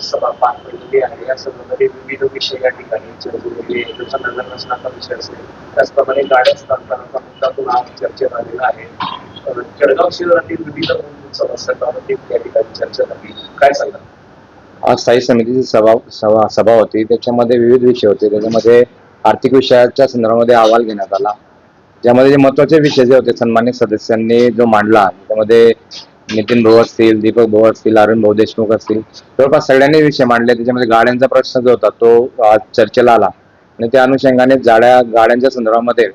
सभा पार पडलेली आहे. या सभेमध्ये विविध विषय या ठिकाणी चर्चेले जसा नगर रचनाचा विषय असेल त्याचप्रमाणे गाड्या स्थानकाचा मुद्दा पण आज चर्चेत आलेला आहे. जळगाव शहरातील विविध मूलभूत समस्यांबाबत या ठिकाणी चर्चा झाली. काय सांगा? आज स्थायी समितीची सभा होती. त्याच्यामध्ये विविध विषय होते. त्याच्यामध्ये आर्थिक विषयाच्या संदर्भामध्ये अहवाल घेण्यात आला. ज्यामध्ये जे महत्वाचे विषय जे होते सन्मान्य सदस्यांनी जो मांडला त्यामध्ये नितीन भाऊ असतील, दीपक भाऊ असतील, अरुण भाऊ देशमुख असतील, जवळपास सगळ्यांनी विषय मांडले. त्याच्यामध्ये गाड्यांचा प्रश्न जो होता तो आज चर्चेला आला आणि त्या अनुषंगाने गाड्यांच्या संदर्भामध्ये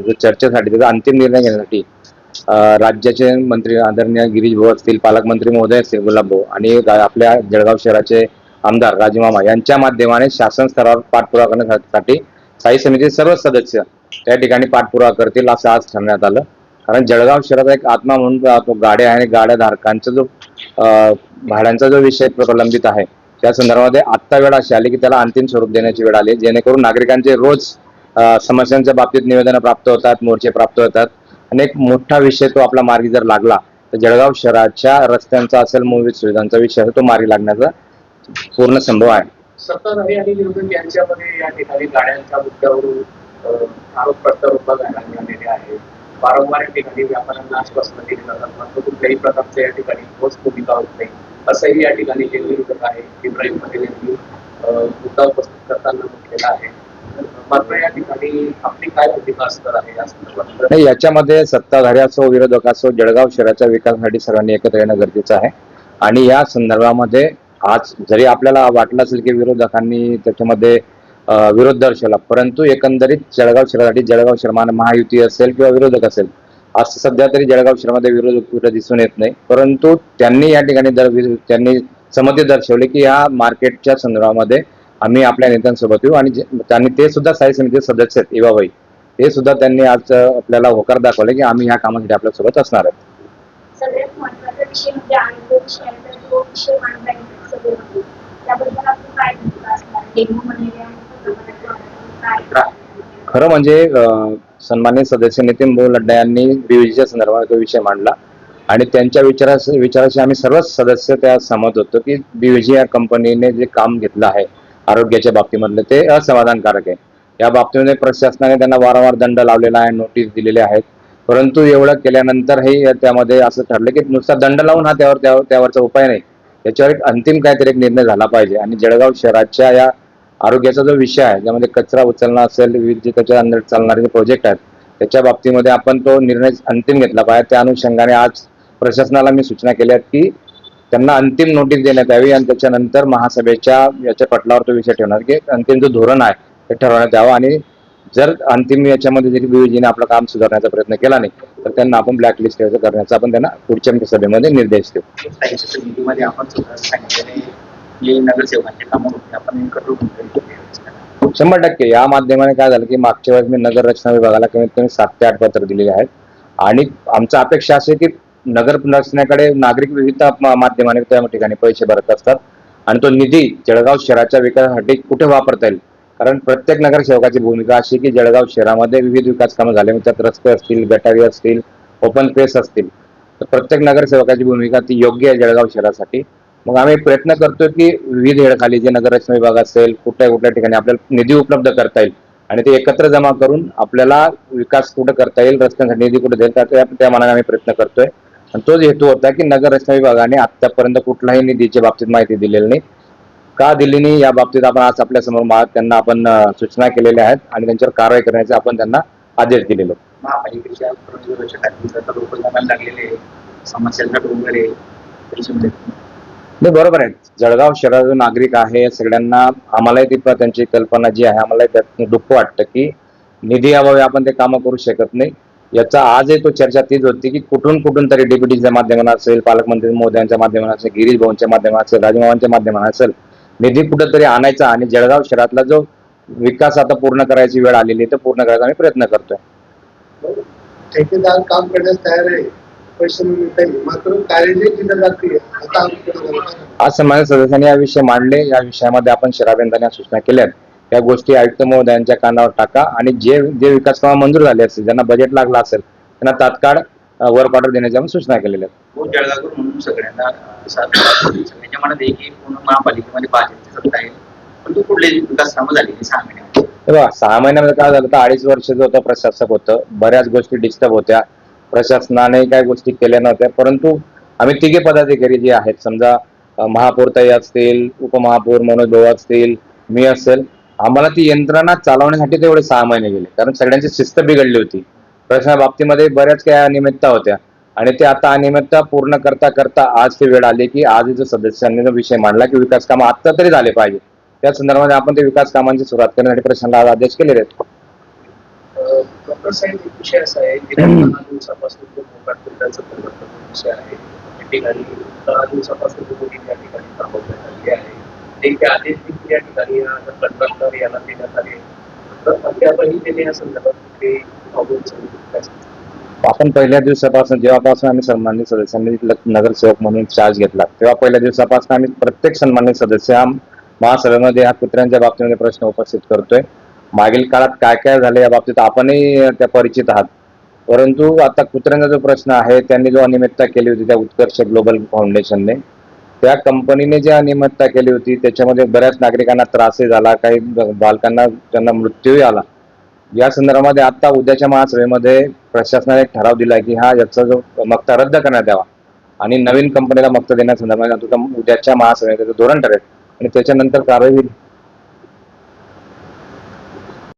जो चर्चेसाठी त्याचा अंतिम निर्णय घेण्यासाठी राज्याचे मंत्री आदरणीय गिरीश भाऊ असतील, पालकमंत्री महोदय असतील गुलाब भाऊ आणि आपल्या जळगाव शहराचे आमदार राजमामा यांच्या माध्यमाने शासन स्तरावर पाठपुरावा करण्यासाठी स्थायी समितीचे सर्व सदस्य त्या ठिकाणी पाठपुरावा करतील असं आज ठरवण्यात आलं. कारण जळगाव शहराचा एक आत्मा म्हणून तो गाड्या आणि गाड्या धारकांचा जो भाड्यांचा जो विषय प्रलंबित आहे त्या संदर्भामध्ये आत्ता वेळ अशी आली की त्याला अंतिम स्वरूप देण्याची वेळ आली, जेणेकरून नागरिकांचे रोज समस्यांच्या बाबतीत निवेदनं प्राप्त होतात, मोर्चे प्राप्त होतात आणि एक मोठा विषय तो आपला मार्गी जर लागला तर जळगाव शहराच्या रस्त्यांचा असेल, मूलभूत सुविधांचा विषय तो मार्गी लागण्याचा पूर्ण संभव आहे. सत्ताधारी आणि विरोधक यांच्यामध्ये या ठिकाणी गाड्यांच्या मुद्द्यावरून आरोप प्रत्यारोप घालण्यात आलेले आहे. वारंवार या ठिकाणी व्यापाऱ्यांना आश्वासनं दिली जातात, मात्र कुठल्याही प्रकारचं या ठिकाणी ठोस भूमिका होत नाही असंही या ठिकाणी जे विरोधक आहे इब्राहिम पटेल यांनी मुद्दा उपस्थित करताना म्हटलेला आहे. मात्र या ठिकाणी आपली काय भूमिका असणार आहे या संदर्भात? नाही, याच्यामध्ये सत्ताधारी असो विरोधक असो जळगाव शहराच्या विकासासाठी सर्वांनी एकत्र येणं गरजेचं आहे. आणि या संदर्भामध्ये आज जरी आपल्याला वाटलं असेल की विरोधकांनी त्याच्यामध्ये विरोध दर्शवला, परंतु एकंदरीत जळगाव शहरासाठी जळगाव शहर महायुती असेल किंवा विरोधक असेल आज सध्या तरी जळगाव शहरामध्ये विरोध दिसून येत नाही. परंतु त्यांनी या ठिकाणी त्यांनी संमती दर्शवली की या मार्केटच्या संदर्भामध्ये आम्ही आपल्या नेत्यांसोबत येऊ आणि त्यांनी ते सुद्धा स्थायी समितीचे सदस्य आहेत इवाबाई, ते सुद्धा त्यांनी आज आपल्याला होकार दाखवले की आम्ही ह्या कामासाठी आपल्या सोबत असणार आहेत. सगळ्यात महत्त्वाचा विषय म्हणजे आरोग्य विषय आहे, तर तो विषय मांडला गेला सभेमध्ये. त्याबद्दल आपण काय भूमिका असणार? डेंग्यू मलेरिया खरं म्हणजे सन्माननीय सदस्य नितीन भाऊ लड्डा यांनी बीव्हीजीच्या संदर्भात तो विषय मांडला आणि त्यांच्या विचाराशी आम्ही सर्वच सदस्य त्या सहमत होतो की बीव्हीजी या कंपनीने जे काम घेतलं आहे आरोग्याच्या बाबतीमधलं ते असमाधानकारक आहे. या बाबतीमध्ये प्रशासनाने त्यांना वारंवार दंड लावलेला आहे, नोटीस दिलेले आहेत, परंतु एवढं केल्यानंतरही त्यामध्ये असं ठरलं की नुसता दंड लावून हा त्यावरचा उपाय नाही, त्याच्यावर एक अंतिम काहीतरी एक निर्णय झाला पाहिजे. आणि जळगाव शहराच्या या आरोग्याचा जो विषय आहे ज्यामध्ये कचरा उचलणं असेल, विविध जे त्याच्या अंदर चालणारे जे प्रोजेक्ट आहेत त्याच्या बाबतीमध्ये आपण तो निर्णय अंतिम घेतला पाहिजे. त्या अनुषंगाने आज प्रशासनाला मी सूचना केल्या की त्यांना अंतिम नोटीस देण्यात यावी आणि त्याच्यानंतर महासभेच्या याच्या पटलावर तो विषय ठेवणार की अंतिम जो धोरण आहे ते ठरवण्यात यावं. आणि जर अंतिम याच्यामध्ये जरी बीव्हीजीने आपलं काम सुधारण्याचा प्रयत्न केला नाही तर त्यांना आपण ब्लॅकलिस्ट करण्याचा आपण त्यांना पुढच्या सभेमध्ये निर्देश देऊ. नगरसेवकांचे काम होते आपण 100% या माध्यमाने काय झालं की मागच्या वेळेस मी नगर रचना विभागाला कमीत कमी 7 ते 8 पत्र दिलेले आहेत आणि आमचा अपेक्षा असे की नगर रचनेकडे नागरिक विविध माध्यमाने त्या ठिकाणी पैसे भरत असतात आणि तो निधी जळगाव शहराच्या विकासासाठी कुठे वापरता येईल. कारण प्रत्येक नगरसेवकाची भूमिका अशी की जळगाव शहरामध्ये विविध विकास कामं झाले, त्यात रस्ते असतील, गटारी असतील, ओपन स्पेस असतील, तर प्रत्येक नगरसेवकाची भूमिका ती योग्य आहे जळगाव शहरासाठी. मग आम्ही प्रयत्न करतो की विविध हेळखाली जे नगर रचना विभाग असेल कुठल्या ठिकाणी आपल्याला निधी उपलब्ध करता येईल आणि ते एकत्र जमा करून आपल्याला विकास कुठे करता येईल, रस्त्यांसाठी निधी कुठे देईल त्या मानाने आम्ही प्रयत्न करतोय. आणि तोच हेतू होता की नगर रचना विभागाने आतापर्यंत कुठलाही निधीच्या बाबतीत माहिती दिलेली नाही, का दिली नाही या बाबतीत आपण आज आपल्या समोर त्यांना आपण सूचना केलेल्या आहेत आणि त्यांच्यावर कारवाई करण्याचे आपण त्यांना आदेश दिलेले. महापालिकेच्या लागलेले समस्यांचा डोंगर आहे. नाही, बरोबर आहे. जळगाव शहराचा नागरिक आहे सगळ्यांना आम्हालाही ती त्यांची कल्पना जी आहे आम्हाला त्यात दुःख वाटतं की निधी अभावी आपण ते कामं करू शकत नाही. याचा आजही तो चर्चा तीच होती की कुठून तरी डीपीटीच्या माध्यमातून असेल, पालकमंत्री महोदयांच्या माध्यमातून असेल, गिरीश भाऊंच्या माध्यमातून असेल, राजमावांच्या माध्यमातून असेल, निधी कुठेतरी आणायचा आणि जळगाव शहरातला जो विकास आता पूर्ण करायची वेळ आलेली तर पूर्ण करायचा आम्ही प्रयत्न करतोय. ठेकेदार काम करण्यास तयार आहे, पैसे मात्र कार्यालय आज सन्मान्य सदस्यांनी या विषय मांडले. या विषयामध्ये आपण शहराभियंत्यांना सूचना केल्यात त्या गोष्टी आयुक्त महोदयांच्या कानावर टाका आणि जे विकास कामं मंजूर झाले असतील, ज्यांना बजेट लागला असेल त्यांना तात्काळ वर्क ऑर्डर देण्याच्या आम्ही सूचना केलेल्या आहेत. हो जळगाव म्हणून सगळ्यांना सगळ्यांच्या मनात आहे की पूर्ण महापालिकेमध्ये भाजपची सत्ता आहे पण तो कुठले विकास कामं झाली 6 महिन्यामध्ये. हे बघा 6 महिन्यामध्ये काय झालं तर 2.5 वर्ष जो होतं प्रशासक होतं, बऱ्याच गोष्टी डिस्टर्ब होत्या, प्रशासनाने काही गोष्टी केल्या नव्हत्या. परंतु आम्ही तिघे पदाधिकारी जे आहेत समजा महापौरताई असतील, उपमहापौर मनोज भाऊ असतील, मी असेल, आम्हाला ती यंत्रणा चालवण्यासाठी तेवढे 6 महिने गेले कारण सगळ्यांची शिस्त बिघडली होती. प्रशासना बाबतीमध्ये बऱ्याच काही अनियमितता होत्या आणि ते आता अनियमितता पूर्ण करता करता आज ती वेळ आली की आज जो सदस्यांनी जो विषय मांडला की विकास कामं आता तरी झाले पाहिजे, त्या संदर्भात आपण ते विकास कामांची सुरुवात करण्यासाठी प्रशासनाला आज आदेश केलेले आहेत. डॉक्टर साहेब एक विषय असा आहे की 10 दिवसापासून जो मोकाट पिंडाचं परिवर्तन विषय आहे त्या ठिकाणी 10 दिवसापासून जो कोणी त्या ठिकाणी थांबवण्यात आली आहे ते आदेश देखील या ठिकाणी कंत्राटदार याला देण्यात आले तर अद्यापही त्याने या संदर्भात ते आपण पहिल्या दिवसापासून जेव्हापासून आम्ही सन्मानित सदस्यांनी नगरसेवक म्हणून चार्ज घेतला तेव्हा पहिल्या दिवसापासून आम्ही प्रत्येक सन्मानित सदस्य महासभेमध्ये ह्या कुत्र्यांच्या बाबतीमध्ये प्रश्न उपस्थित करतोय. मागील काळात काय काय झाले या बाबतीत आपणही त्या परिचित आहात. परंतु आता कुत्र्यांचा जो प्रश्न आहे त्यांनी जो अनियमितता केली होती त्या उत्कर्ष ग्लोबल फाउंडेशनने, त्या कंपनीने जी अनियमितता केली होती त्याच्यामध्ये बऱ्याच नागरिकांना त्रासही झाला, काही बालकांना त्यांना मृत्यूही आला. या संदर्भामध्ये आता उद्याच्या महासभेमध्ये प्रशासनाने एक ठराव दिला की याचा जो मक्ता रद्द करण्यात यावा आणि नवीन कंपनीला मक्ता देण्यासंदर्भात उद्याच्या महासभेमध्ये धोरण ठरेल आणि त्याच्यानंतर कारवाई होईल.